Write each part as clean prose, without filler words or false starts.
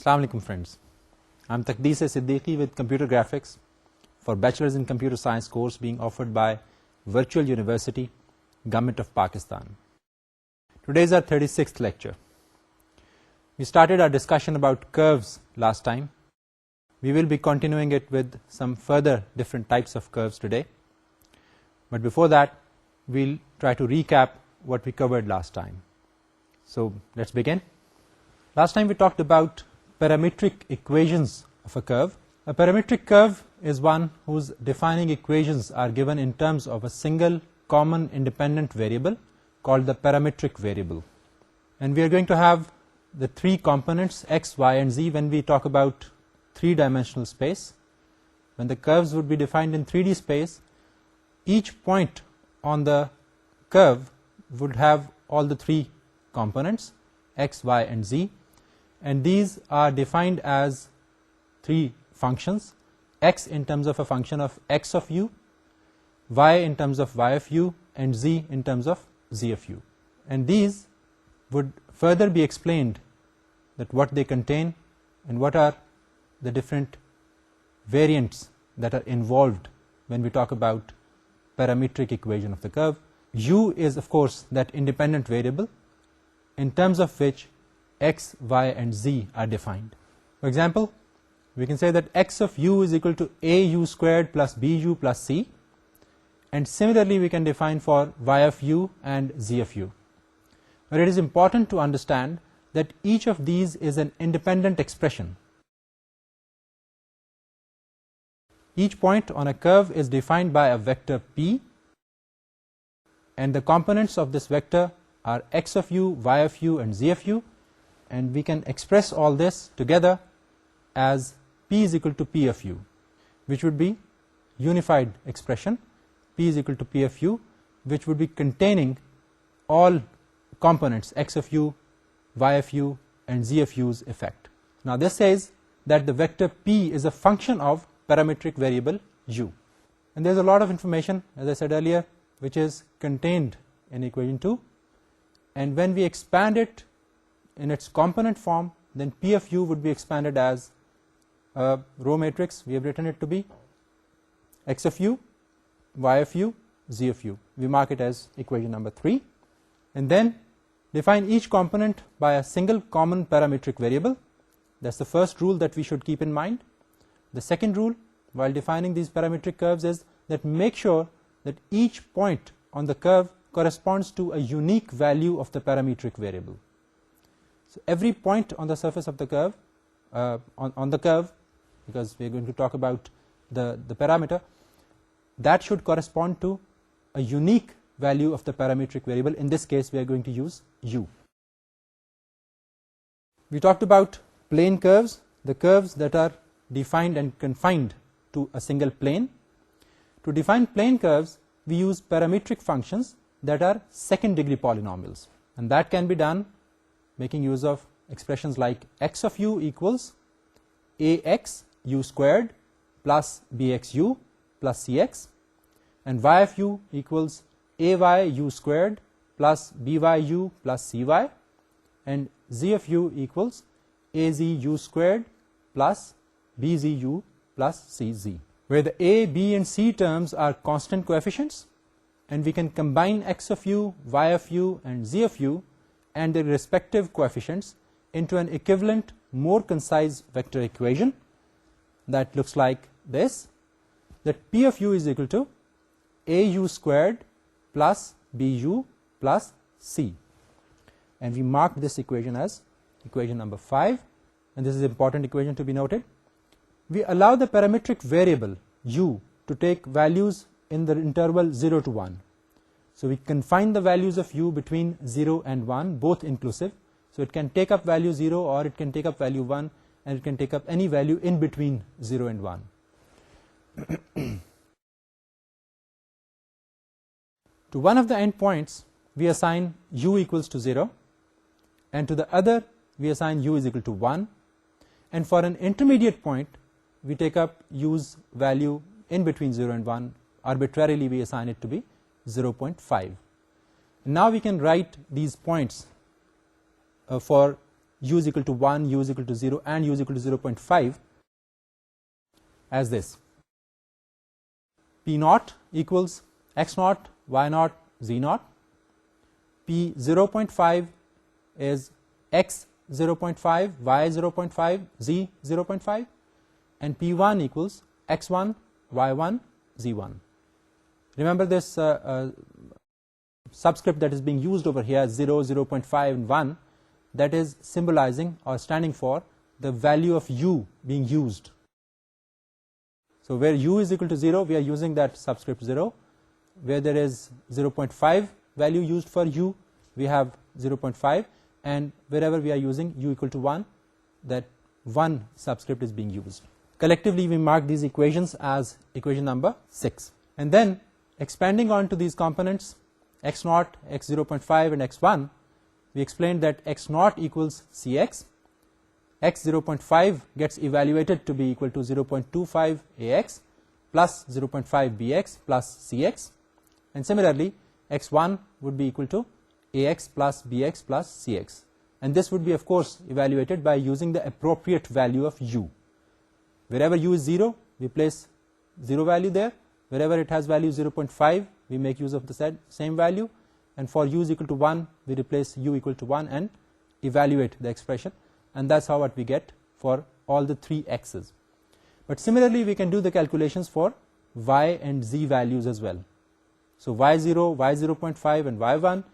Assalamu alaikum friends. I'm Taqdees Siddiqui with Computer Graphics for Bachelor's in Computer Science course being offered by Virtual University, Government of Pakistan. Today is our 36th lecture. We started our discussion about curves last time. We will be continuing it with some further different types of curves today. But before that, we'll try to recap what we covered last time. So let's begin. Last time we talked about parametric equations of a curve. A parametric curve is one whose defining equations are given in terms of a single common independent variable called the parametric variable. And we are going to have the three components x, y, and z when we talk about three-dimensional space. When the curves would be defined in 3D space, each point on the curve would have all the three components, x, y, and z. And these are defined as three functions, x in terms of a function of x of u, y in terms of y of u, and z in terms of z of u. And these would further be explained that what they contain and what are the different variants that are involved when we talk about parametric equation of the curve. U is of course that independent variable in terms of which x, y, and z are defined. For example, we can say that x of u is equal to au squared plus bu plus c, and similarly we can define for y of u and z of u. But it is important to understand that each of these is an independent expression. Each point on a curve is defined by a vector p, and the components of this vector are x of u, y of u, and z of u, and we can express all this together as p is equal to p of u, which would be unified expression, p is equal to p of u, which would be containing all components x of u, y of u, and z of u's effect. Now this says that the vector p is a function of parametric variable u. And there's a lot of information, as I said earlier, which is contained in equation 2. And when we expand it in its component form, then p of u would be expanded as a row matrix. We have written it to be x of u, y of u, z of u. We mark it as equation number 3. And then define each component by a single common parametric variable. That's the first rule that we should keep in mind. The second rule, while defining these parametric curves, is that make sure that each point on the curve corresponds to a unique value of the parametric variable. So every point on the surface of the curve, on the curve, because we are going to talk about the parameter, that should correspond to a unique value of the parametric variable. In this case, we are going to use u. We talked about plane curves, the curves that are defined and confined to a single plane. To define plane curves, we use parametric functions that are second-degree polynomials. And that can be done making use of expressions like x of u equals ax u squared plus bxu plus cx, and y of u equals ay u squared plus byu plus cy, and z of u equals az u squared plus bzu plus cz, where the a, b, and c terms are constant coefficients, and we can combine x of u, y of u, and z of u and their respective coefficients into an equivalent, more concise vector equation that looks like this, that p of u is equal to au squared plus bu plus c. And we mark this equation as equation number 5, and this is an important equation to be noted. We allow the parametric variable u to take values in the interval 0 to 1. So we confine the values of u between 0 and 1, both inclusive. So it can take up value 0, or it can take up value 1, and it can take up any value in between 0 and 1. To one of the endpoints, we assign u equals to 0, and to the other, we assign u is equal to 1. And for an intermediate point, we take up u's value in between 0 and 1. Arbitrarily, we assign it to be 0.5. Now we can write these points for u is equal to 1, u is equal to 0, and u is equal to 0.5 as this. P naught equals x naught, y naught, z naught. P 0.5 is x 0.5, y 0.5, z 0.5, and P1 equals x1, y1, z1. Remember this subscript that is being used over here, 0, 0.5, and 1, that is symbolizing or standing for the value of u being used. So where u is equal to 0, we are using that subscript 0. Where there is 0.5 value used for u, we have 0.5, and wherever we are using u equal to 1, that 1 subscript is being used. Collectively, we mark these equations as equation number 6. And then expanding on to these components, x naught, x 0.5, and x1, we explained that x naught equals Cx, x 0.5 gets evaluated to be equal to 0.25 Ax plus 0.5 Bx plus Cx, and similarly x1 would be equal to Ax plus Bx plus Cx, and this would be of course evaluated by using the appropriate value of u. Wherever u is 0, we place 0 value there. Wherever it has value 0.5, we make use of the same value, and for u is equal to 1, we replace u equal to 1 and evaluate the expression, and that's how what we get for all the 3 x's. But similarly, we can do the calculations for y and z values as well. So y0, y0.5, and y1,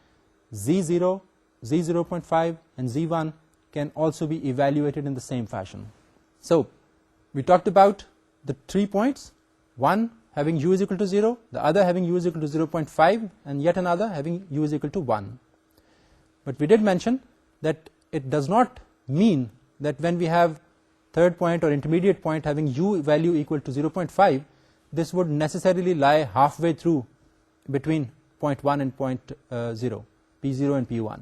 z0, z0.5, and z1 can also be evaluated in the same fashion. So we talked about the 3 points, one having u is equal to 0, the other having u is equal to 0.5, and yet another having u is equal to 1. But we did mention that it does not mean that when we have third point or intermediate point having u value equal to 0.5, this would necessarily lie halfway through between point 1 and point 0, P0 and P1.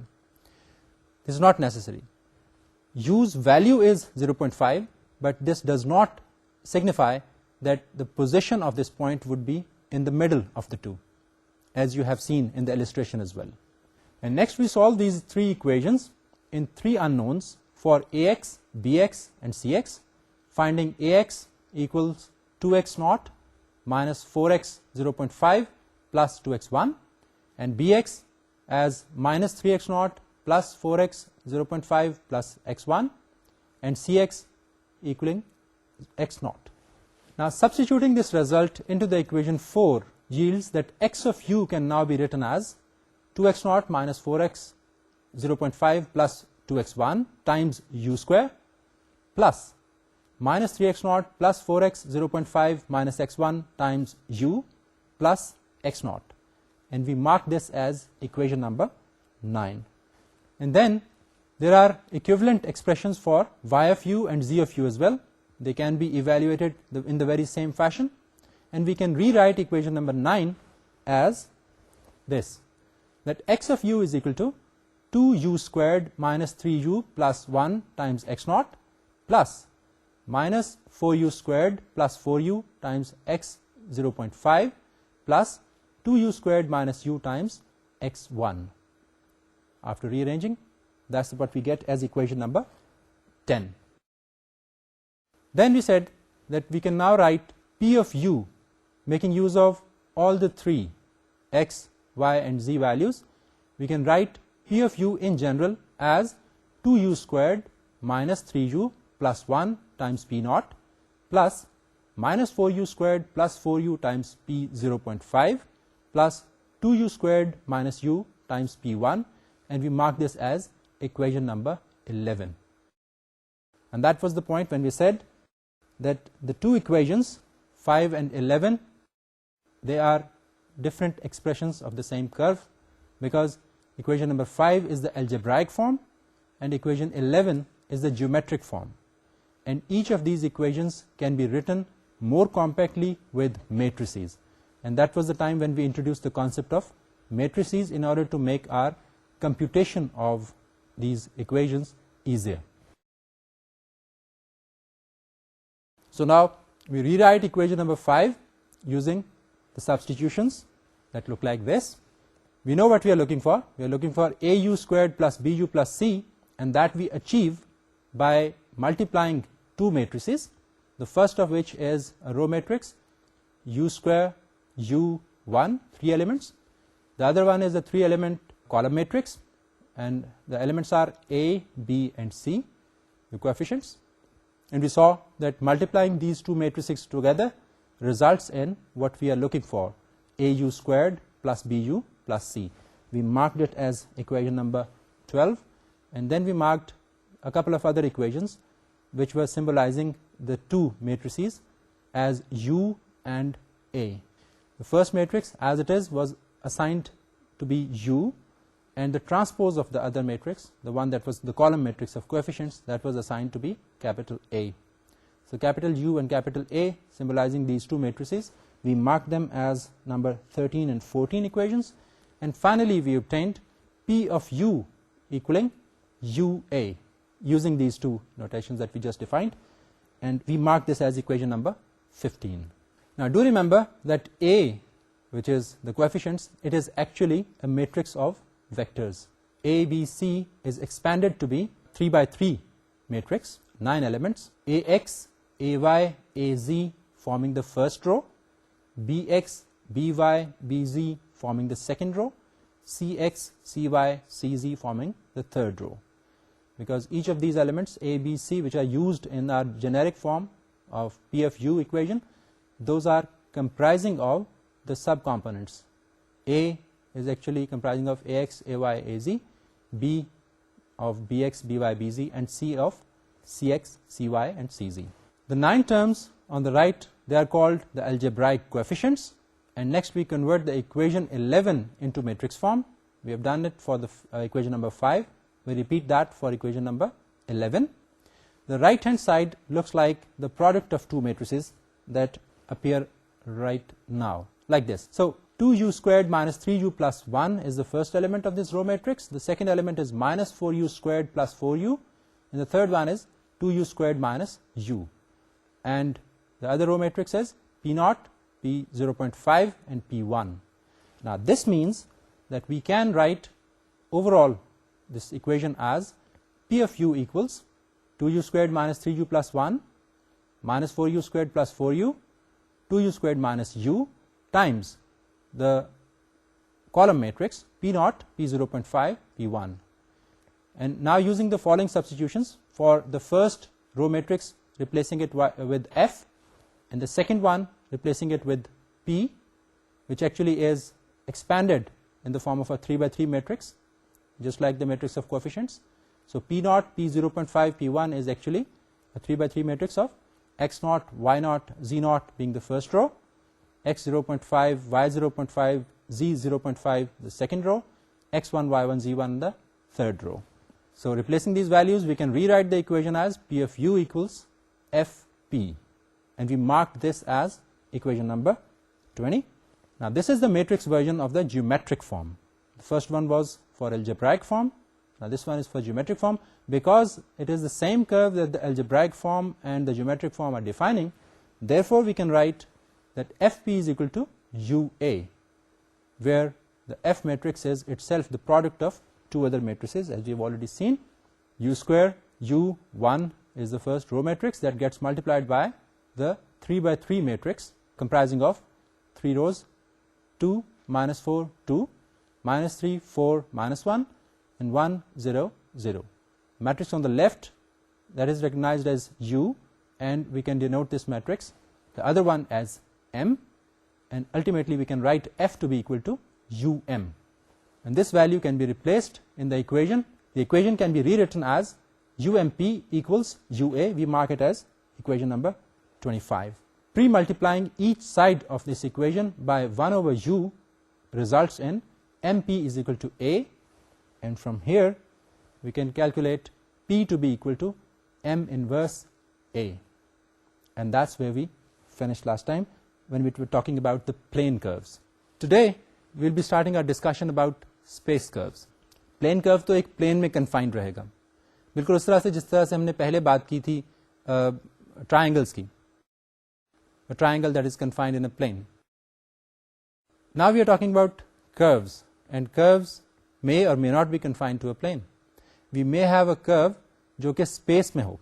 This is not necessary. U's value is 0.5, but this does not signify that the position of this point would be in the middle of the two, as you have seen in the illustration as well. And next we solve these 3 equations in 3 unknowns for Ax, Bx, and Cx, finding Ax equals 2x naught minus 4x 0.5 plus 2x1, and Bx as minus 3x naught plus 4x 0.5 plus x1, and Cx equaling x naught. Now substituting this result into the equation 4 yields that x of u can now be written as 2x naught minus 4x 0.5 plus 2x1 times u square plus minus 3x naught plus 4x 0.5 minus x1 times u plus x naught, and we mark this as equation number 9. And then there are equivalent expressions for y of u and z of u as well. They can be evaluated in the very same fashion, and we can rewrite equation number 9 as this, that x of u is equal to 2u squared minus 3u plus 1 times x naught plus minus 4u squared plus 4u times x 0.5 plus 2u squared minus u times x1. After rearranging, that's what we get as equation number 10. Then we said that we can now write P of u, making use of all the 3 x, y, and z values. We can write P of u in general as 2u squared minus 3u plus 1 times P naught plus minus 4u squared plus 4u times P 0.5 plus 2u squared minus u times P1, and we mark this as equation number 11. And that was the point when we said that the 2 equations 5 and 11, they are different expressions of the same curve, because equation number 5 is the algebraic form and equation 11 is the geometric form, and each of these equations can be written more compactly with matrices, and that was the time when we introduced the concept of matrices in order to make our computation of these equations easier. So now we rewrite equation number 5 using the substitutions that look like this. We know what we are looking for. We are looking for au squared plus bu plus c and that we achieve by multiplying two matrices, the first of which is a row matrix U square U1, 3 elements. The other one is a 3-element column matrix, and the elements are A, B, and C, the coefficients. And we saw that multiplying these two matrices together results in what we are looking for, AU squared plus BU plus C. We marked it as equation number 12, and then we marked a couple of other equations which were symbolizing the two matrices as U and A. The first matrix, as it is, was assigned to be U, and the transpose of the other matrix, the one that was the column matrix of coefficients, that was assigned to be capital A. So capital U and capital A symbolizing these two matrices, we marked them as number 13 and 14 equations, and finally we obtained P of U equaling UA using these two notations that we just defined, and we mark this as equation number 15. Now do remember that A, which is the coefficients, it is actually a matrix of vectors. A, B, C is expanded to be 3 by 3 matrix, 9 elements, AX, AY, AZ forming the first row, BX, BY, BZ forming the second row, CX, CY, CZ forming the third row. Because each of these elements, A, B, C, which are used in our generic form of P of U equation, those are comprising of the subcomponents. A is actually comprising of AX, AY, AZ, B of BX, BY, BZ, and C of CX, CY, and CZ. The 9 terms on the right, they are called the algebraic coefficients, and next we convert the equation 11 into matrix form. We have done it for the equation number 5. We repeat that for equation number 11. The right hand side looks like the product of two matrices that appear right now, like this. So 2u squared minus 3u plus 1 is the first element of this row matrix. The second element is minus 4u squared plus 4u, and the third one is 2u squared minus u. And the other row matrix is P0, P0.5, and P1. Now this means that we can write overall this equation as P of u equals 2u squared minus 3u plus 1 minus 4u squared plus 4u, 2u squared minus u times the column matrix P0, P0.5, P1. And now using the following substitutions, for the first row matrix replacing it with F, and the second one replacing it with P, which actually is expanded in the form of a 3 by 3 matrix, just like the matrix of coefficients. So P0, P0.5, P1 is actually a 3 by 3 matrix of X0, Y0, Z0 being the first row, X0.5, Y0.5, Z0.5 the second row, X1, Y1, Z1 the third row. So replacing these values, we can rewrite the equation as P of u equals Fp, and we marked this as equation number 20. Now this is the matrix version of the geometric form. The first one was for algebraic form. Now this one is for geometric form. Because it is the same curve that the algebraic form and the geometric form are defining, therefore we can write that Fp is equal to Ua, where the F matrix is itself the product of two other matrices, as we have already seen. U square U1 is the first row matrix that gets multiplied by the 3 by 3 matrix comprising of 3 rows, 2, minus 4, 2, minus 3, 4, minus 1, and 1, 0, 0. Matrix on the left, that is recognized as U, and we can denote this matrix, the other one as M, and ultimately we can write F to be equal to Um. And this value can be replaced in the equation. The equation can be rewritten as UMP equals UA. We mark it as equation number 25. Pre-multiplying each side of this equation by 1 over U results in MP is equal to A, and from here we can calculate P to be equal to M inverse A. And that's where we finished last time when we were talking about the plane curves. Today we'll be starting our discussion about space curves. Plane curve तो एक plane में confined रहेगा, बिल्कुल उस तरह से जिस तरह से हमने पहले बात की थी triangles की, a triangle that is confined in a plane. Now we are talking about curves, and curves may or may not be confined to a plane. we may have a curve जो कि space में हो,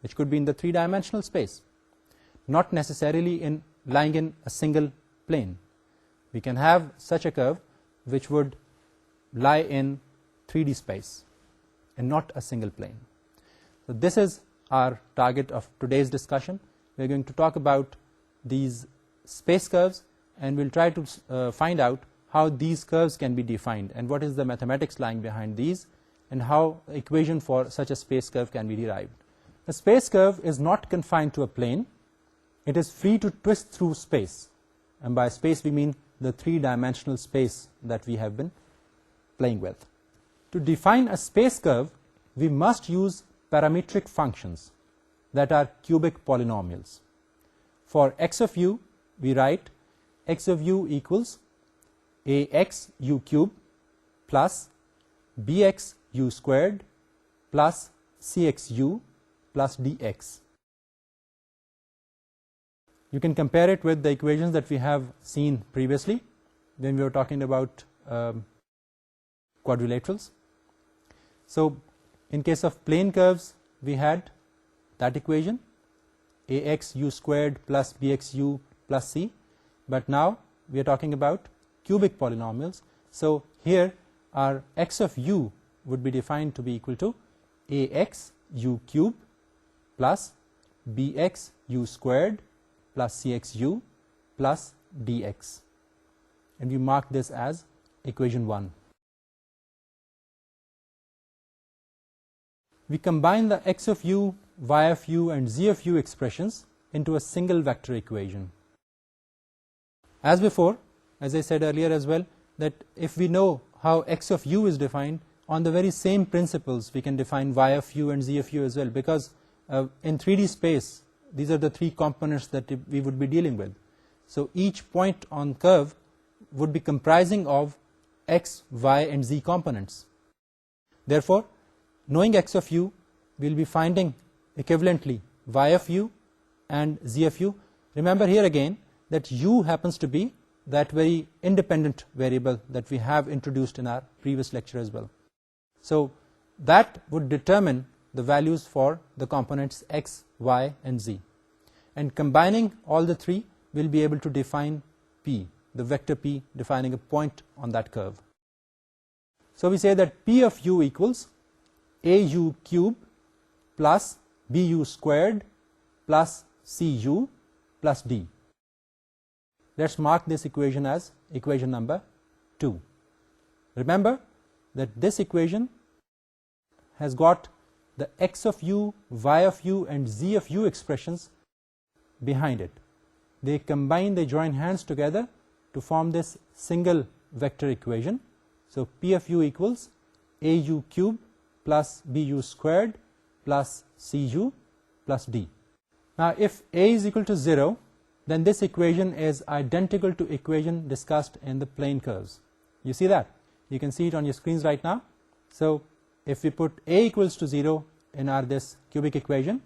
which could be in the three-dimensional space, not necessarily lying in a single plane. We can have such a curve which would lie in 3D space and not a single plane. So this is our target of today's discussion. We are going to talk about these space curves, and we'll try to find out how these curves can be defined and what is the mathematics lying behind these, and how the equation for such a space curve can be derived. A space curve is not confined to a plane. It is free to twist through space, and by space we mean the three-dimensional space that we have been playing with. To define a space curve, we must use parametric functions that are cubic polynomials. For x of u, we write x of u equals ax u cube plus bx u squared plus cxu plus dx. You can compare it with the equations that we have seen previously when we were talking about quadrilaterals. So in case of plane curves, we had that equation, ax u squared plus bxu plus c, but now we are talking about cubic polynomials. So here our x of u would be defined to be equal to ax u cube plus bx u squared plus cxu plus dx, and we mark this as equation 1. We combine the x of u, y of u and z of u expressions into a single vector equation. As before, as I said earlier as well, that if we know how x of u is defined, on the very same principles we can define y of u and z of u as well, because in 3D space these are the three components that we would be dealing with. So each point on curve would be comprising of x, y and z components. Therefore, knowing x of u, we will be finding equivalently y of u and z of u. Remember here again that u happens to be that very independent variable that we have introduced in our previous lecture as well. So that would determine the values for the components x, y and z. And combining all the three, we will be able to define p, the vector p defining a point on that curve. So we say that p of u equals au cube plus bu squared plus cu plus d. Let's mark this equation as equation number 2. Remember that this equation has got the x of u, y of u and z of u expressions behind it. They combine, they join hands together to form this single vector equation. So p of u equals au cube plus bu squared plus cu plus d. Now if a is equal to 0, then this equation is identical to equation discussed in the plane curves. You see that? You can see it on your screens right now. So if we put a equals to 0 in our this cubic equation,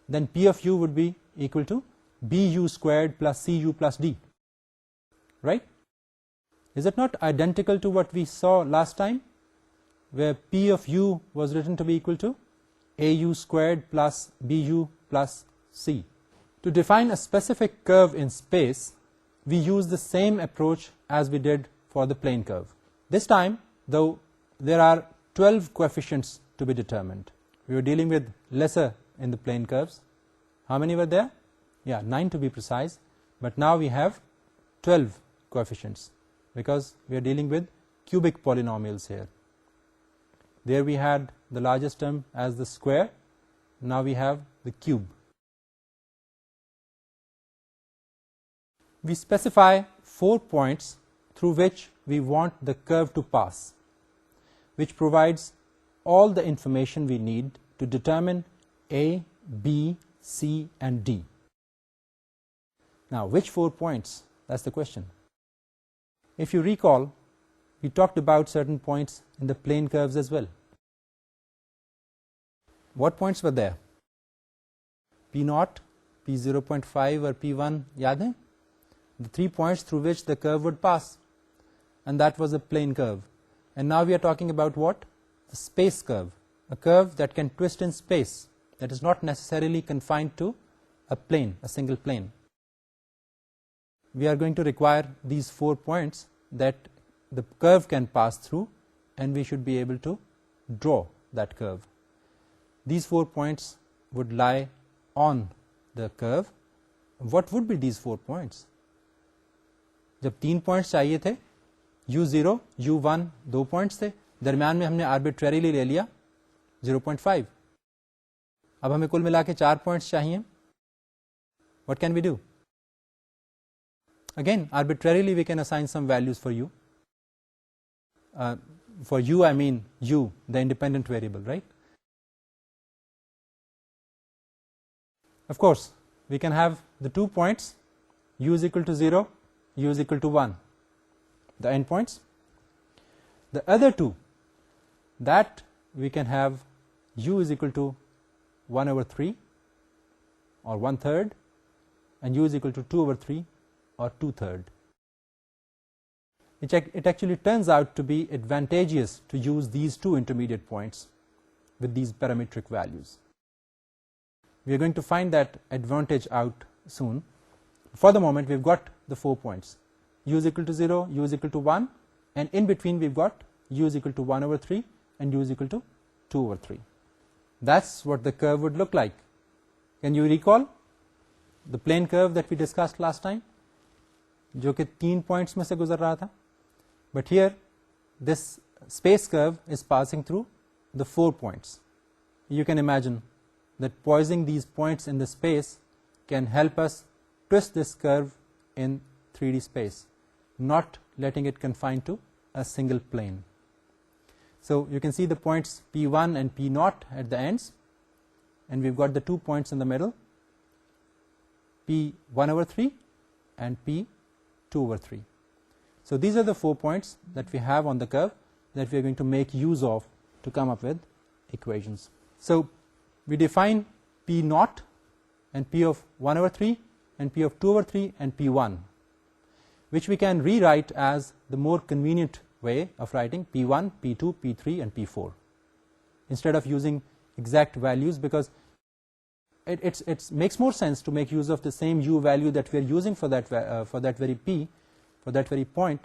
then p of u would be equal to bu squared plus cu plus d. Right? Is it not identical to what we saw last time, where p of u was written to be equal to au squared plus bu plus c? To define a specific curve in space, we use the same approach as we did for the plane curve. This time, though, there are 12 coefficients to be determined. We were dealing with lesser in the plane curves. How many were there? Yeah, 9 to be precise. But now we have 12 coefficients because we are dealing with cubic polynomials here. There we had the largest term as the square. Now we have the cube. We specify 4 points through which we want the curve to pass, which provides all the information we need to determine A, B, C and D. Now, which 4 points? That's the question. If you recall, we talked about certain points in the plane curves as well. What points were there? P0, P0.5 or P1, yaad hai? The 3 points through which the curve would pass, and that was a plane curve. And now we are talking about what? The space curve. a curve that can twist in space, that is not necessarily confined to a plane, a single plane. We are going to require these 4 points that the curve can pass through, and we should be able to draw that curve. These 4 points would lie on the curve. What would be these 4 points? जब 3 points चाहिए थे, u0, u1 2 points थे, दरमियान में हमने arbitrarily ले लिया 0.5. अब हमें कुल मिला के 4 points चाहिए. What can we do? Again, arbitrarily we can assign some values for u. For u, I mean u, the independent variable, right? Of course, we can have the 2 points, u is equal to 0, u is equal to 1, the endpoints. The other 2, that we can have u is equal to 1 over 3 or 1/3, and u is equal to 2 over 3 or 2/3. It actually turns out to be advantageous to use these 2 intermediate points with these parametric values. We are going to find that advantage out soon. For the moment, we've got the 4 points. U is equal to 0, u is equal to 1, and in between we've got u is equal to 1 over 3 and u is equal to 2 over 3. That's what the curve would look like. Can you recall the plane curve that we discussed last time? जो कि 3 points में से गुजर रहा था. But here, this space curve is passing through the 4 points. You can imagine that poising these points in the space can help us twist this curve in 3D space, not letting it confine to a single plane. So you can see the points P1 and P0 at the ends, and we've got the 2 points in the middle, P1 over 3 and P2 over 3. So these are the 4 points that we have on the curve that we are going to make use of to come up with equations. So we define P0 and P of 1 over 3 and P of 2 over 3 and P1, which we can rewrite as the more convenient way of writing P1, P2, P3 and P4 instead of using exact values, because it makes more sense to make use of the same u value that we are using for that very P, for that very point.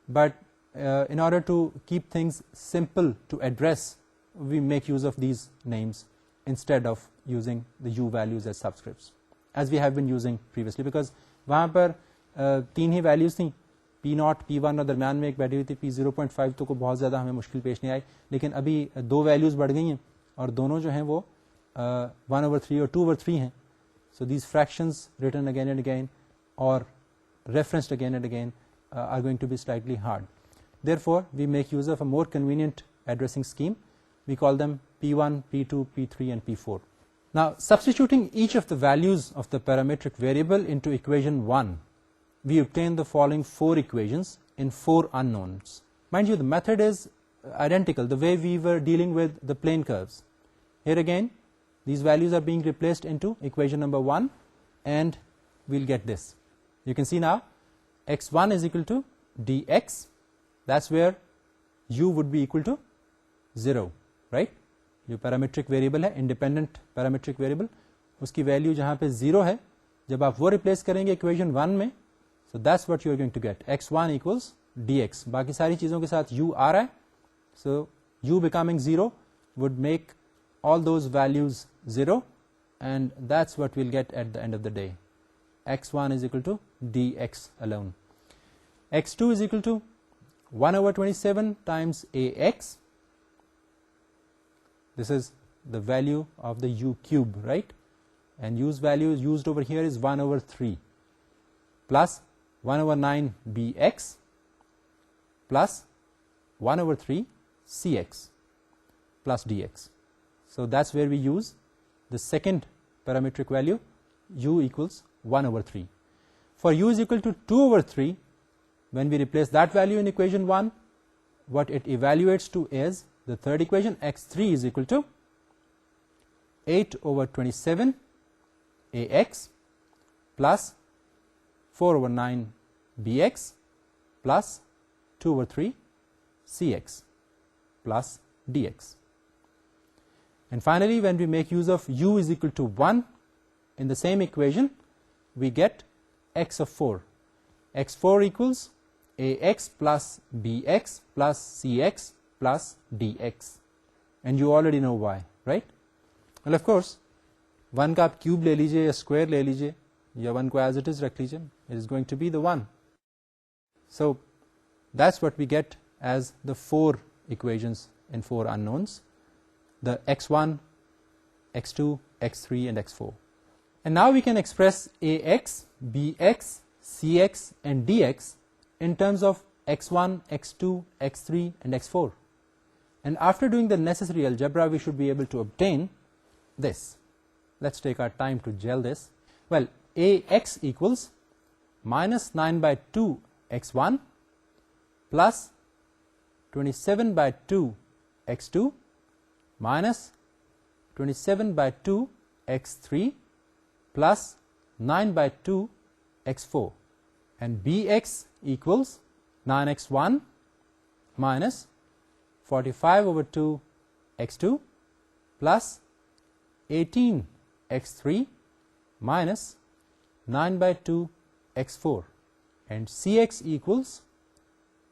But in order to keep things simple to address, we make use of these names instead of using the u values as subscripts, as we have been using previously, because वहाँ पर 3 ही values थी, P0, P1 और दरम्यान में एक बैठी हुई थी P0.5, तो को बहुत ज़्यादा हमें मुश्किल पेश नहीं आई. लेकिन अभी 2 values बढ़ गई हैं और दोनों जो हैं वो 1 over 3 और 2 over 3 हैं. So these fractions written again and again or referenced again and again are going to be slightly hard. Therefore, we make use of a more convenient addressing scheme. We call them P1, P2, P3 and P4. Now, substituting each of the values of the parametric variable into equation 1, we obtain the following 4 equations in 4 unknowns. Mind you, the method is identical, the way we were dealing with the plane curves. Here again, these values are being replaced into equation number 1, and we'll get this. You can see now, x1 is equal to dx. That's where u would be equal to 0, right? जो parametric variable है, independent parametric variable, उसकी value जहाँ पे 0 है, जब आप वो replace करेंगे इक्वेशन 1 में, so that's what you are going to get. x1 equals dx. बाकी सारी चीज़ों के साथ u आ रहा है, so u becoming 0 would make all those values 0, and that's what we'll get at the end of the day. x1 is equal to dx alone. x2 is equal to 1 over 27 times ax. This is the value of the u cube, right? And u's value used over here is 1 over 3 plus 1 over 9 bx plus 1 over 3 cx plus dx. So that's where we use the second parametric value, u equals 1 over 3. For u is equal to 2 over 3, when we replace that value in equation 1, what it evaluates to is the third equation, x3 is equal to 8 over 27 ax plus 4 over 9 bx plus 2 over 3 cx plus dx. And finally, when we make use of u is equal to 1 in the same equation, we get x of 4. x4 equals ax plus bx plus cx plus dx. And you already know why, right? Well, of course, 1 का आप cube ले लीजिए या square ले लीजिए या 1 को as it is रख लीजिए, it is going to be the 1. So that's what we get as the 4 equations in 4 unknowns, the x1, x2, x3 and x4. And now we can express ax, bx, cx and dx in terms of x1, x2, x3 and x4. And after doing the necessary algebra, we should be able to obtain this. Let's take our time to gel this. Well, ax equals minus 9 by 2 x1 plus 27 by 2 x2 minus 27 by 2 x3 plus 9 by 2 x4. And bx equals 9x1 minus 45 over 2 x2 plus 18 x3 minus 9 by 2 x4. And cx equals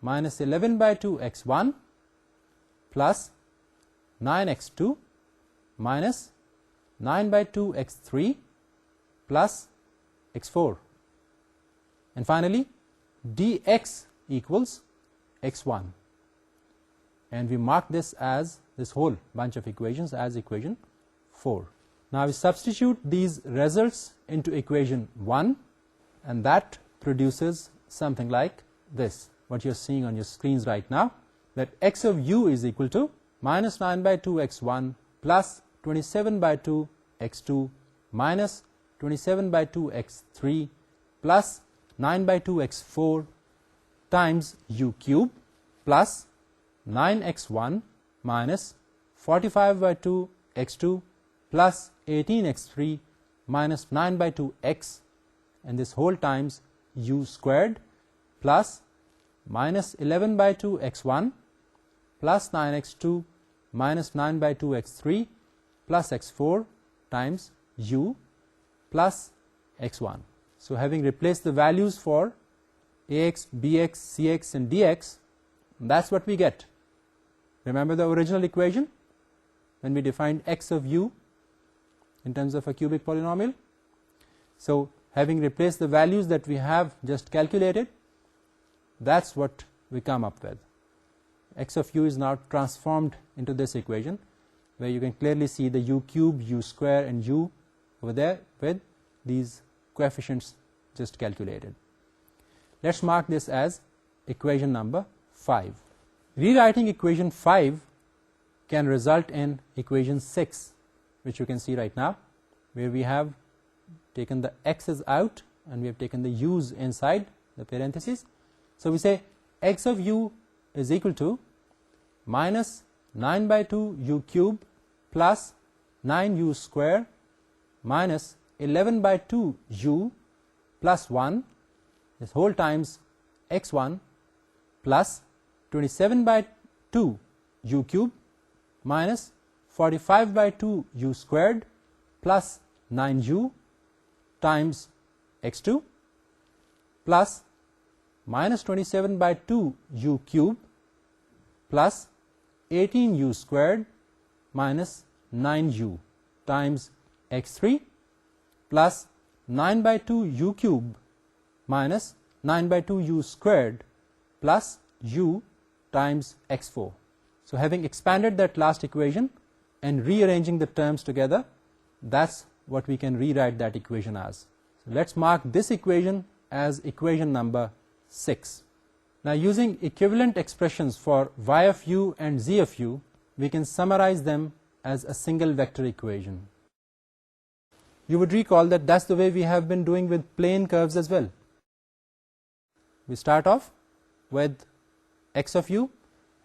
minus 11 by 2 x1 plus 9x2 minus 9 by 2 x3 plus x4. And finally, dx equals x1. And we mark this as, this whole bunch of equations as equation 4. Now we substitute these results into equation 1, and that produces something like this, what you're seeing on your screens right now, that x of u is equal to minus 9 by 2 x1 plus 27 by 2 x2 minus 27 by 2 x3 plus 9 by 2 x4 times u cube plus 9x1 minus 45 by 2 x2 plus 18x3 minus 9 by 2 x, and this whole times u squared plus minus 11 by 2 x1 plus 9x2 minus 9 by 2 x3 plus x4 times u plus x1. So having replaced the values for ax, bx, cx and dx, that's what we get. Remember the original equation when we defined x of u in terms of a cubic polynomial? So having replaced the values that we have just calculated, that's what we come up with. X of u is now transformed into this equation, where you can clearly see the u cube, u square and u over there with these coefficients just calculated. Let's mark this as equation number 5. Rewriting equation 5 can result in equation 6, which you can see right now, where we have taken the x's out and we have taken the u's inside the parentheses. So we say x of u is equal to minus 9 by 2 u cube plus 9u square minus 11 by 2 u plus 1, this whole times x1 plus 27 by 2 u cube minus 45 by 2 u squared plus 9u times x2 plus minus 27 by 2 u cube plus 18u squared minus 9u times x3 plus 9 by 2 u cube minus 9 by 2 u squared plus u times x4. So having expanded that last equation and rearranging the terms together, that's what we can rewrite that equation as. So let's mark this equation as equation number 6. Now using equivalent expressions for y of u and z of u, we can summarize them as a single vector equation. You would recall that that's the way we have been doing with plane curves as well. We start off with x of u,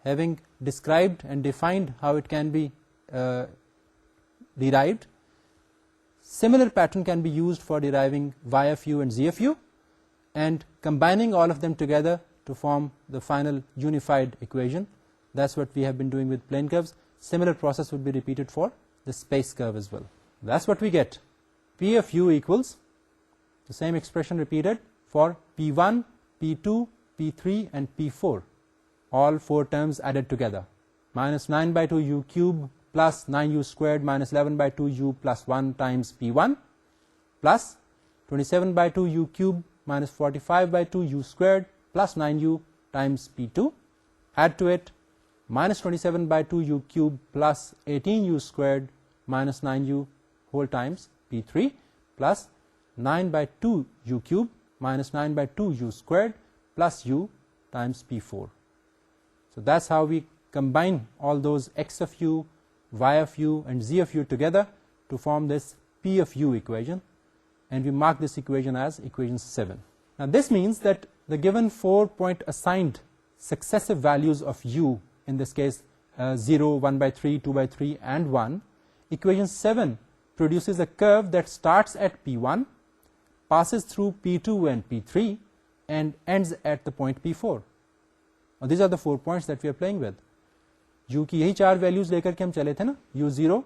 having described and defined how it can be derived. Similar pattern can be used for deriving y of u and z of u, and combining all of them together to form the final unified equation. That's what we have been doing with plane curves. Similar process would be repeated for the space curve as well. That's what we get. P of u equals the same expression repeated for P1, P2, P3 and P4, all 4 terms added together. Minus 9 by 2 u cube plus 9u squared minus 11 by 2 u plus 1 times P1 plus 27 by 2 u cube minus 45 by 2 u squared plus 9u times P2. Add to it minus 27 by 2 u cube plus 18u squared minus 9u whole times P3 plus 9 by 2 u cube minus 9 by 2 u squared plus u times P4. So that's how we combine all those x of u, y of u and z of u together to form this P of u equation, and we mark this equation as equation 7. Now this means that the given 4-point assigned successive values of u, in this case 0, 1 by 3, 2 by 3 and 1, equation 7 produces a curve that starts at P1, passes through P2 and P3 and ends at the point P4. Now these are the 4 points that we are playing with. u की यही 4 values लेकर के हम चले थे ना, u0,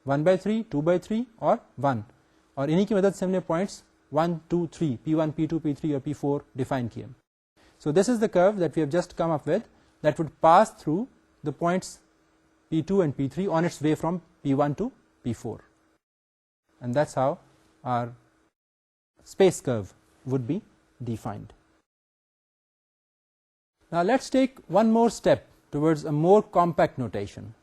1 by 3, 2 by 3 और 1, और इन्हीं की मदद से हमने पॉइंट्स 1, 2, 3, P1, P2, P3 और P4 डिफाइन किए. So this is the curve that we have just come up with that would pass through the points P2 and P3 on its way from P1 to P4. And that's how our space curve would be defined. Now let's take one more step towards a more compact notation.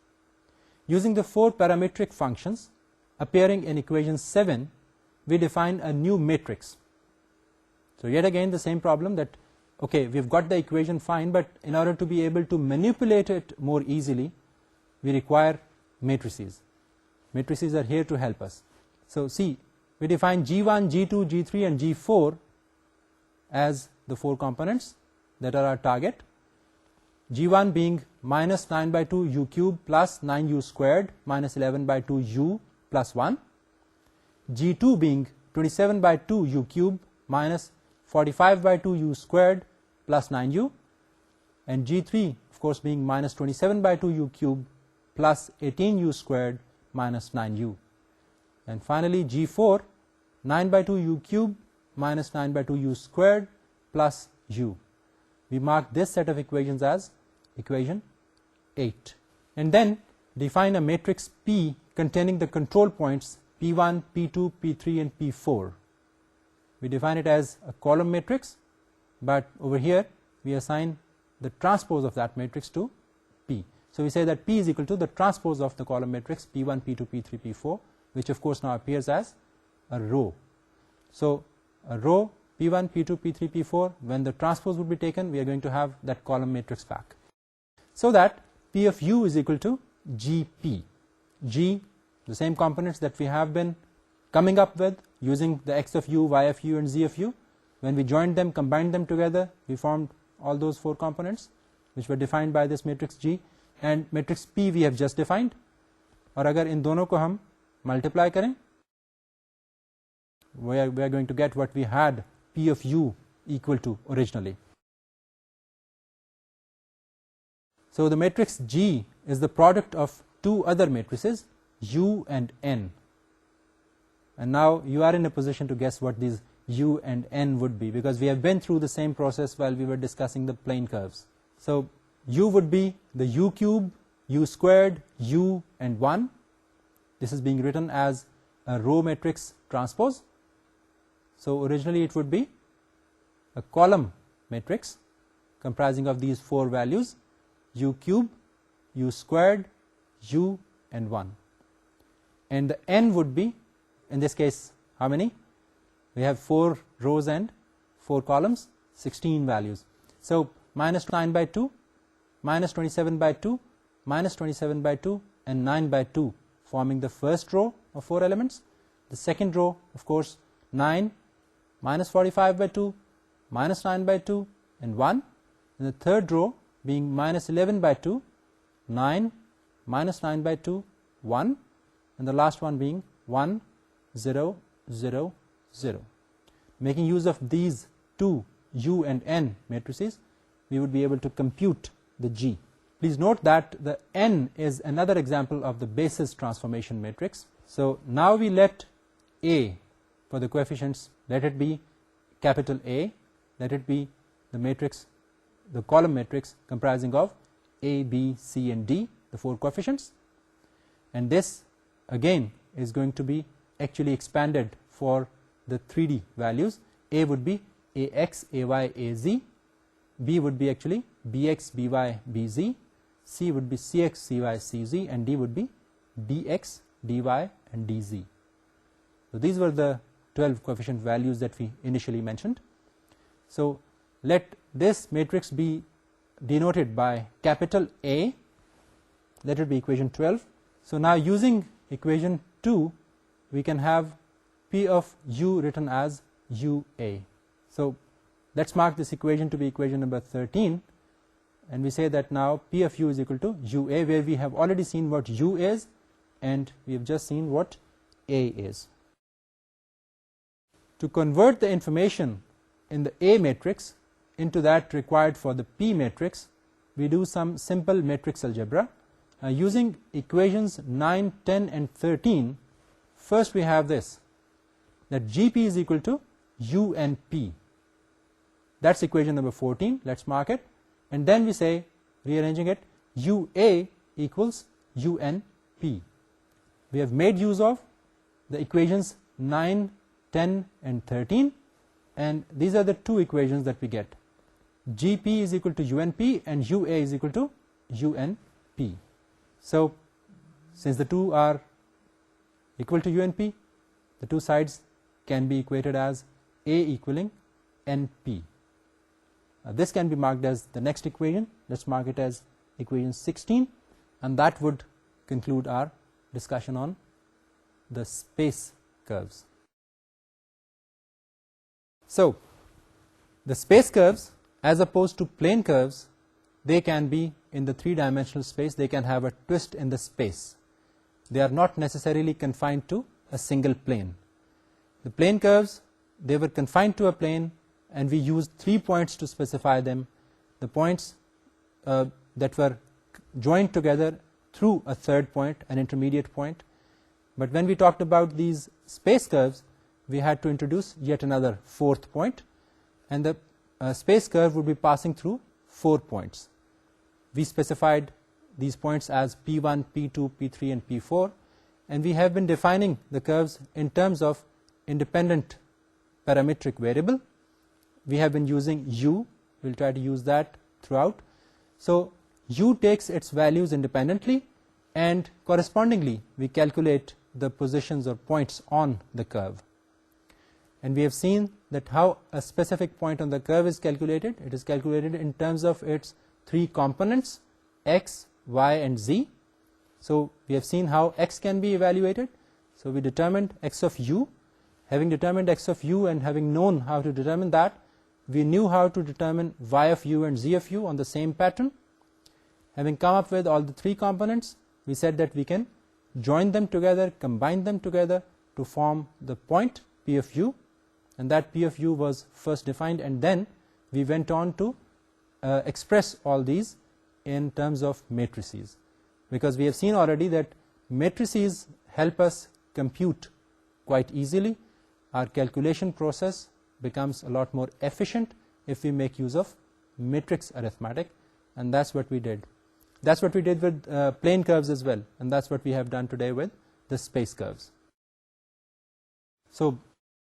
Using the 4 parametric functions appearing in equation 7, we define a new matrix. So yet again the same problem that, okay, we've got the equation fine, but in order to be able to manipulate it more easily, we require matrices. Matrices are here to help us. So see, we define G1, G2, G3 and G4 as the 4 components that are our target. G1 being minus 9 by 2 u cube plus 9u squared minus 11 by 2 u plus 1. G2 being 27 by 2 u cube minus 45 by 2 u squared plus 9u. And G3 of course being minus 27 by 2 u cube plus 18u squared minus 9u. And finally G4, 9 by 2 u cube minus 9 by 2 u squared plus u. We mark this set of equations as equation 8. And then define a matrix P containing the control points P1, P2, P3 and P4. We define it as a column matrix, but over here we assign the transpose of that matrix to P. So we say that P is equal to the transpose of the column matrix P1, P2, P3, P4, which of course now appears as a row. So a row P1, P2, P3, P4, when the transpose would be taken, we are going to have that column matrix back. So that P of u is equal to Gp. G, the same components that we have been coming up with using the x of u, y of u and z of u. When we joined them, combined them together, we formed all those 4 components which were defined by this matrix G, and matrix P we have just defined. और अगर इन दोनों को हम multiply करें, we are going to get what we had P of u equal to originally. So the matrix G is the product of 2 other matrices, u and n. And now you are in a position to guess what these u and n would be, because we have been through the same process while we were discussing the plane curves. So u would be the u cube, u squared, u and 1. This is being written as a row matrix transpose. So originally it would be a column matrix comprising of these 4 values, u cube, u squared, u and 1. And the n would be, in this case, how many? We have 4 rows and 4 columns, 16 values. So minus 9 by 2, minus 27 by 2, minus 27 by 2 and 9 by 2 forming the first row of 4 elements. The second row, of course, 9, minus 45 by 2, minus 9 by 2 and 1. And the third row being minus 11 by 2, 9, minus 9 by 2, 1. And the last one being 1, 0, 0, 0. Making use of these 2 u and n matrices, we would be able to compute the G. Please note that the n is another example of the basis transformation matrix. So now we let A for the coefficients, let it be capital A, let it be the matrix, the column matrix comprising of A, B, C and D, the 4 coefficients, and this again is going to be actually expanded for the 3D values. A would be AX, AY, AZ, B would be actually BX, BY, BZ, C would be CX, CY, CZ, and D would be DX, DY and DZ. So these were the 12 coefficient values that we initially mentioned. So let this matrix be denoted by capital A, let it be equation 12. So now using equation 2, we can have P of U written as UA. So let's mark this equation to be equation number 13, and we say that now P of U is equal to UA, where we have already seen what U is and we have just seen what A is. To convert the information in the A matrix into that required for the P matrix, we do some simple matrix algebra. Using equations 9, 10 and 13, first we have this, that GP is equal to U and P. That's equation number 14, let's mark it. And then we say, rearranging it, UA equals UNP. We have made use of the equations 9, 10 and 13, and these are the 2 equations that we get. GP is equal to UNP and UA is equal to UNP. So since the 2 are equal to UNP, the 2 sides can be equated as A equaling NP. This can be marked as the next equation. Let's mark it as equation 16, and that would conclude our discussion on the space curves. So the space curves, as opposed to plane curves, they can be in the 3-dimensional space, they can have a twist in the space. They are not necessarily confined to a single plane. The plane curves, they were confined to a plane, and we used 3 points to specify them, the points that were joined together through a third point, an intermediate point. But when we talked about these space curves, we had to introduce yet another 4th point, and the space curve would be passing through 4 points. We specified these points as P1, P2, P3 and P4, and we have been defining the curves in terms of independent parametric variable. We have been using U, we'll try to use that throughout. So U takes its values independently, and correspondingly we calculate the positions or points on the curve. And we have seen that how a specific point on the curve is calculated. It is calculated in terms of its 3 components, x, y and z. So we have seen how x can be evaluated. So we determined x of u. Having determined x of u and having known how to determine that, we knew how to determine y of u and z of u on the same pattern. Having come up with all the 3 components, we said that we can join them together, combine them together to form the point P of u, and that P of u was first defined, and then we went on to express all these in terms of matrices, because we have seen already that matrices help us compute quite easily. Our calculation process becomes a lot more efficient if we make use of matrix arithmetic, and that's what we did. That's what we did with plane curves as well, and that's what we have done today with the space curves. So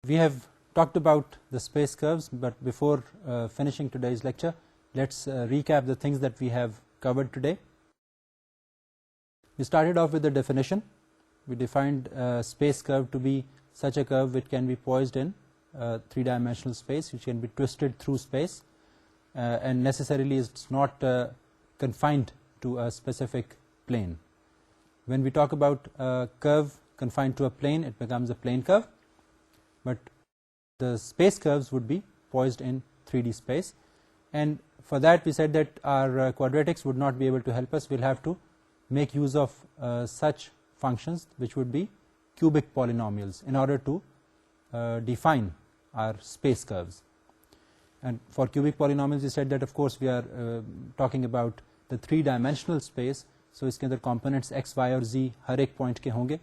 we have talked about the space curves, but before finishing today's lecture, let's recap the things that we have covered today. We started off with the definition. We defined a space curve to be such a curve which can be poised in 3-dimensional space, which can be twisted through space, and necessarily it's not confined to a specific plane. When we talk about a curve confined to a plane, it becomes a plane curve, but the space curves would be poised in 3D space. And for that we said that our quadratics would not be able to help us. We'll have to make use of such functions which would be cubic polynomials in order to define our space curves. And for cubic polynomials we said that of course we are talking about the 3-dimensional space, so इसके अंदर components x, y और z हर एक point के होंगे.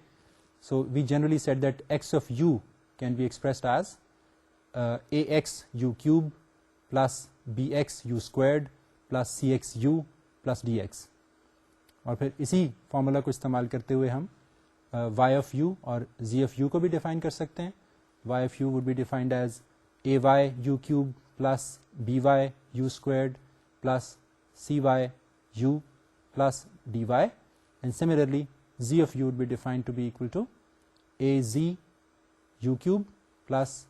So we generally said that x of u can be expressed as ax u cube plus bx u squared plus cx u plus dx. और फिर इसी formula को इस्तेमाल करते हुए हम y of u और z of u को भी डिफाइन कर सकते हैं. y of u would be defined as ay u cube plus by u squared plus cy u plus dy, and similarly z of u would be defined to be equal to az u cube plus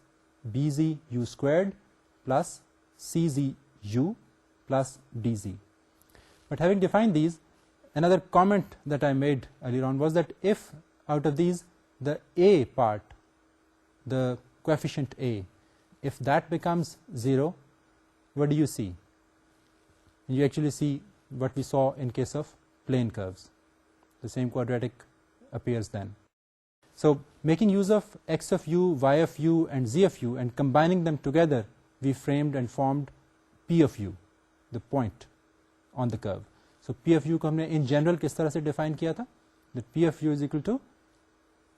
bz u squared plus cz u plus dz. But having defined these, another comment that I made earlier on was that if out of these the a part, the coefficient a, if that becomes 0, what do you see? You actually see what we saw in case of plane curves. The same quadratic appears then. So making use of x of u, y of u and z of u and combining them together, we framed and formed p of u, the point on the curve. So p of u को हमने in general किस तरह से define किया था? That p of u is equal to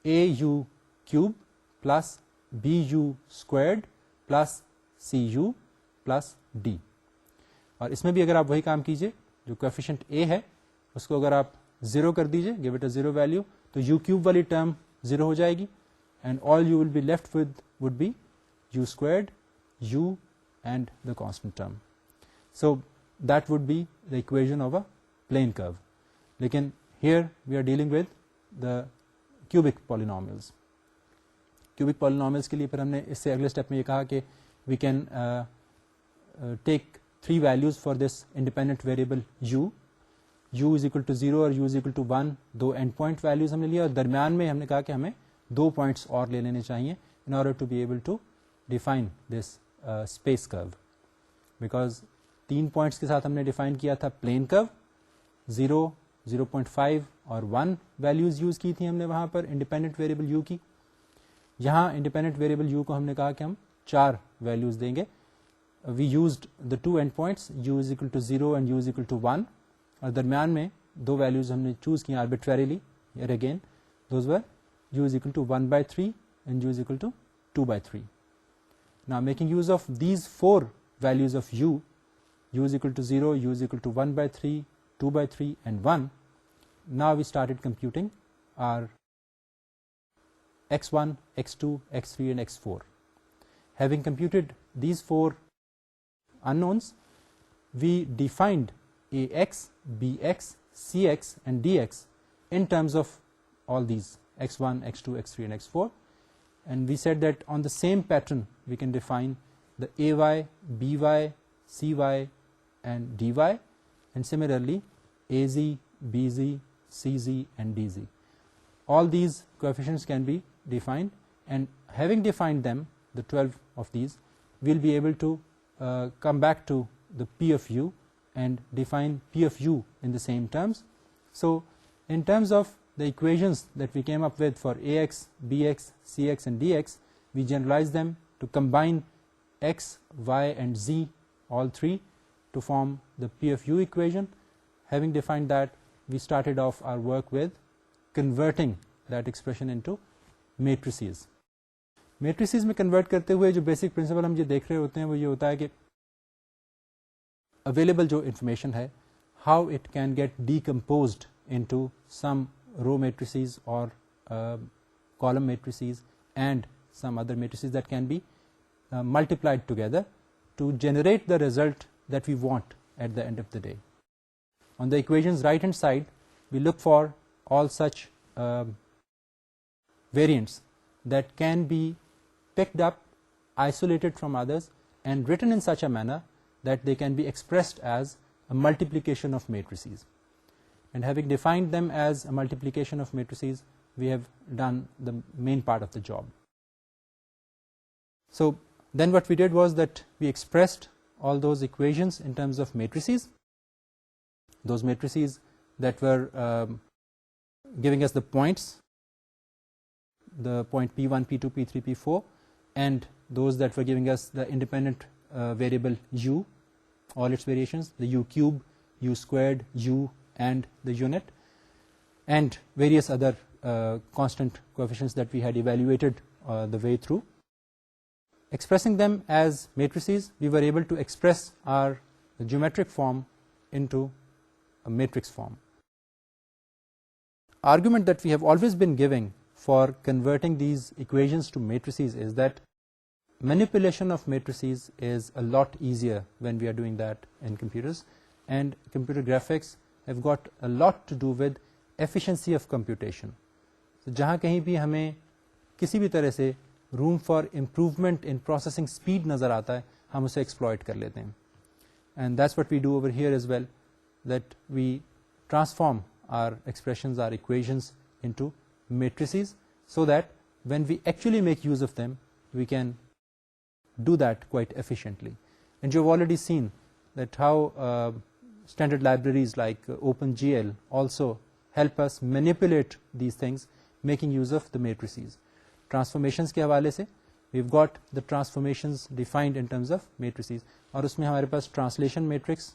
au cube plus bu squared plus cu plus d. और इसमें भी अगर आप वही काम कीजिए, जो कोएफिशिएंट a है उसको अगर आप 0 कर दीजिए, give it a 0 value, तो u cube वाली टर्म 0 हो जाएगी, and all you will be left with would be u squared, u and the constant term. So that would be the equation of a plane curve. लेकिन here we are dealing with the cubic polynomials. Cubic polynomials के लिए फिर हमने इससे अगले step में ये कहा कि we can take 3 values for this independent variable u is equal to 0 और u is equal to 1, दो end point values हमने लिया, और दरमियान में हमने कहा कि हमें 2 points और ले लेने चाहिए in order to be able to define this space curve. Because 3 points के साथ हमने define किया था plane curve, 0, 0.5 और 1 values use की थी हमने वहाँ पर independent variable u की. यहाँ independent variable u को हमने कहा कि हम 4 values देंगे. We used the 2 endpoints, u is equal to 0 and u is equal to 1, और दरमियान में 2 values हमने choose किया arbitrarily. Here again those were u is equal to 1/3 and u is equal to 2/3. Now making use of these 4 values of u is equal to 0, u is equal to 1/3, 2/3 and 1, now we started computing our x1, x2, x3 and x4. Having computed these 4 unknowns, we defined ax, bx, cx and dx in terms of all these x1, x2, x3 and x4, and we said that on the same pattern we can define the ay, by, cy and dy, and similarly az, bz, cz and dz. All these coefficients can be defined, and having defined them, the 12 of these, we'll be able to come back to the p of u and define p of u in the same terms. So in terms of the equations that we came up with for ax, bx, cx and dx, we generalize them to combine x, y and z, all three, to form the p of u equation. Having defined that, we started off our work with converting that expression into matrices. Matrices में convert करते हुए जो basic principle हम ये देख रहे होते हैं वो ये होता है कि available जो information है, how it can get decomposed into some row matrices or column matrices and some other matrices that can be multiplied together to generate the result that we want at the end of the day. On the equation's right hand side, we look for all such variants that can be picked up, isolated from others and written in such a manner that they can be expressed as a multiplication of matrices. And having defined them as a multiplication of matrices, we have done the main part of the job. So then what we did was that we expressed all those equations in terms of matrices, those matrices that were giving us the points, the point p1, p2, p3, p4, and those that were giving us the independent variable u, all its variations, the u cube, u squared, u, and the unit, and various other constant coefficients that we had evaluated the way through. Expressing them as matrices, we were able to express our geometric form into a matrix form. Argument that we have always been giving for converting these equations to matrices is that manipulation of matrices is a lot easier when we are doing that in computers, and computer graphics have got a lot to do with efficiency of computation. So जहाँ कहीं भी हमें किसी भी तरह से room for improvement in processing speed नज़र आता है, हम उसे exploit कर लेते हैं. And that's what we do over here as well, that we transform our expressions, our equations into matrices, so that when we actually make use of them, we can do that quite efficiently. And you've already seen that how standard libraries like OpenGL also help us manipulate these things, making use of the matrices. Transformations के हवाले से we've got the transformations defined in terms of matrices, और उसमें हमारे पास translation matrix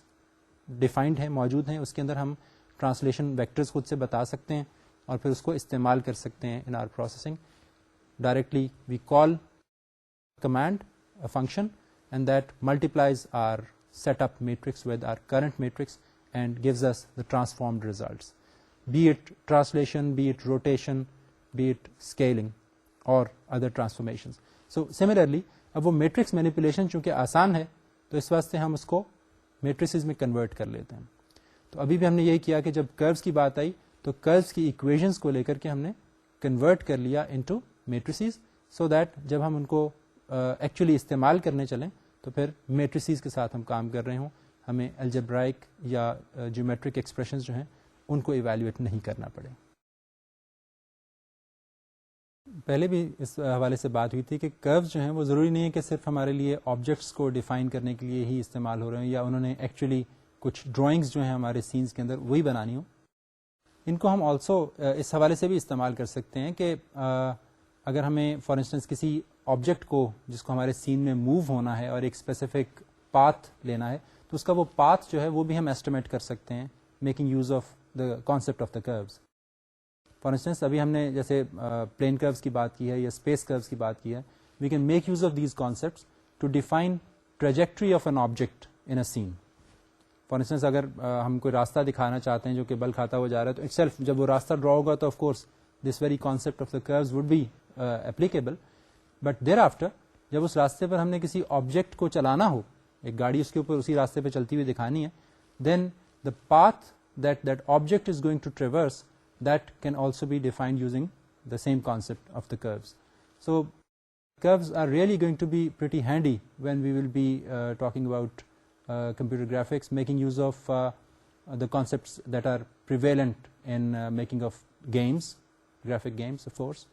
defined है, मौजूद हैं. उसके अंदर हम translation vectors खुद से बता सकते हैं और फिर उसको इस्तेमाल कर सकते हैं in our processing. Directly we call command a function, and that multiplies our setup matrix with our current matrix and gives us the transformed results, be it translation, be it rotation, be it scaling or other transformations. So similarly, अब वो matrix manipulation चूँकि आसान है, तो इस वास्ते हम उसको matrices में convert कर लेते हैं. तो अभी भी हमने यही किया कि जब curves की बात आई तो curves की equations को लेकर के हमने convert कर लिया into matrices, so that जब हम उनको एक्चुअली इस्तेमाल करने चलें तो फिर मेट्रिसेस के साथ हम काम कर रहे हों, हमें अलजेब्राइक या ज्योमेट्रिक एक्सप्रेशंस जो हैं उनको इवैल्यूएट नहीं करना पड़े. पहले भी इस हवाले से बात हुई थी कि कर्व्स जो हैं वो ज़रूरी नहीं है कि सिर्फ हमारे लिए ऑब्जेक्ट्स को डिफ़ाइन करने के लिए ही इस्तेमाल हो रहे हैं, या उन्होंने एक्चुअली कुछ ड्राइंग्स जो हैं हमारे सीन्स के अंदर वही बनानी हो. इनको हम ऑल्सो इस हवाले से भी इस्तेमाल कर सकते हैं कि अगर हमें फॉर इंस्टेंस किसी ऑब्जेक्ट को जिसको हमारे सीन में मूव होना है और एक स्पेसिफिक पाथ लेना है, तो उसका वो पाथ जो है वो भी हम एस्टिमेट कर सकते हैं making use of the concept of the curves. For instance अभी हमने जैसे प्लेन कर्व्स की बात की है या स्पेस कर्व्स की बात की है, we can make use of these concepts to define trajectory of an object in a scene. For instance अगर हम कोई रास्ता दिखाना चाहते हैं जो कि बल खाता हुआ जा रहा है, तो इटसेल्फ जब वो रास्ता ड्रॉ होगा तो of course this very concept of the curves would be applicable. But thereafter जब उस रास्ते पर हमने किसी ऑब्जेक्ट को चलाना हो, एक गाड़ी उसके ऊपर उसी रास्ते पर चलती हुई दिखानी है, then the path that object is going to traverse, that can also be defined using the same concept of the curves. So curves are really going to be pretty handy when we will be talking about computer graphics, making use of the concepts that are prevalent in making of games, graphic games of course.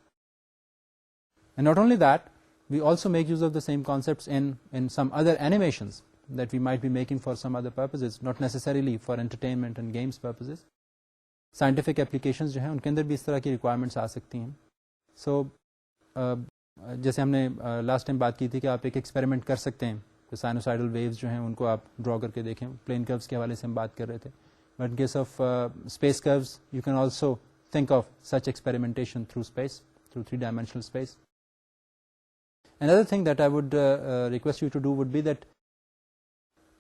And not only that, we also make use of the same concepts in some other animations that we might be making for some other purposes, not necessarily for entertainment and games purposes. Scientific applications जो हैं उनके अंदर भी इस तरह की requirements आ सकती हैं. So जैसे हमने लास्ट टाइम बात की थी कि आप एक एक्सपेरिमेंट कर सकते हैं, तो साइनोसाइडल वेव्स जो हैं उनको आप ड्रॉ करके देखें. प्लेन कर्व्स के हवाले से हम बात कर रहे थे, but in case of space curves you can also think of such experimentation through space, through 3-dimensional space. Another thing that I would request you to do would be that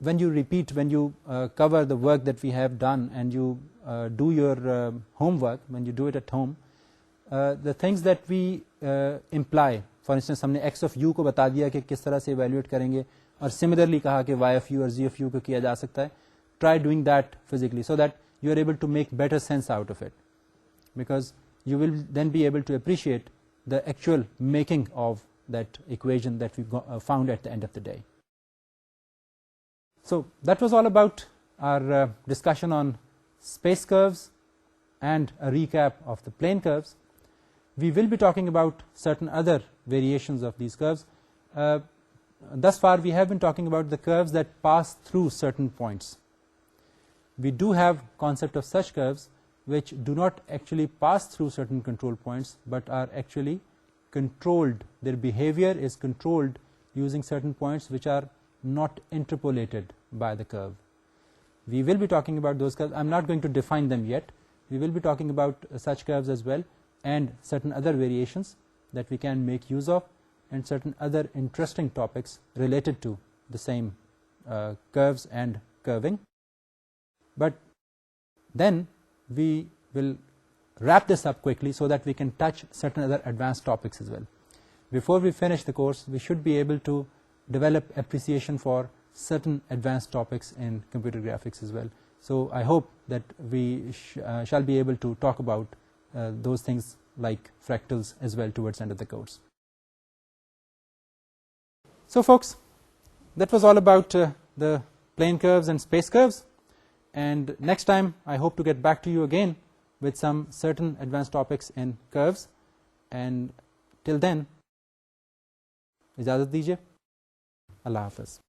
when you repeat, when you cover the work that we have done and you do your homework, when you do it at home, the things that we imply, for instance हमने x of u को बता दिया कि किस तरह से evaluate करेंगे, और similarly कहा कि y of u और z of u को किया जा सकता है. Try doing that physically so that you are able to make better sense out of it, because you will then be able to appreciate the actual making of that equation that we found at the end of the day. So that was all about our discussion on space curves and a recap of the plane curves. We will be talking about certain other variations of these curves. Thus far we have been talking about the curves that pass through certain points. We do have concept of such curves which do not actually pass through certain control points but are actually controlled. Their behavior is controlled using certain points which are not interpolated by the curve. we will be talking about those curves. I'm not going to define them yet. We will be talking about such curves as well, and certain other variations that we can make use of, and certain other interesting topics related to the same curves and curving. But then we will wrap this up quickly so that we can touch certain other advanced topics as well. Before we finish the course, we should be able to develop appreciation for certain advanced topics in computer graphics as well. So I hope that we shall be able to talk about those things like fractals as well towards the end of the course. So folks, that was all about the plane curves and space curves, and next time I hope to get back to you again with some certain advanced topics in curves, and till then इजाज़त दीजिए. अल्लाह हाफ़िज़.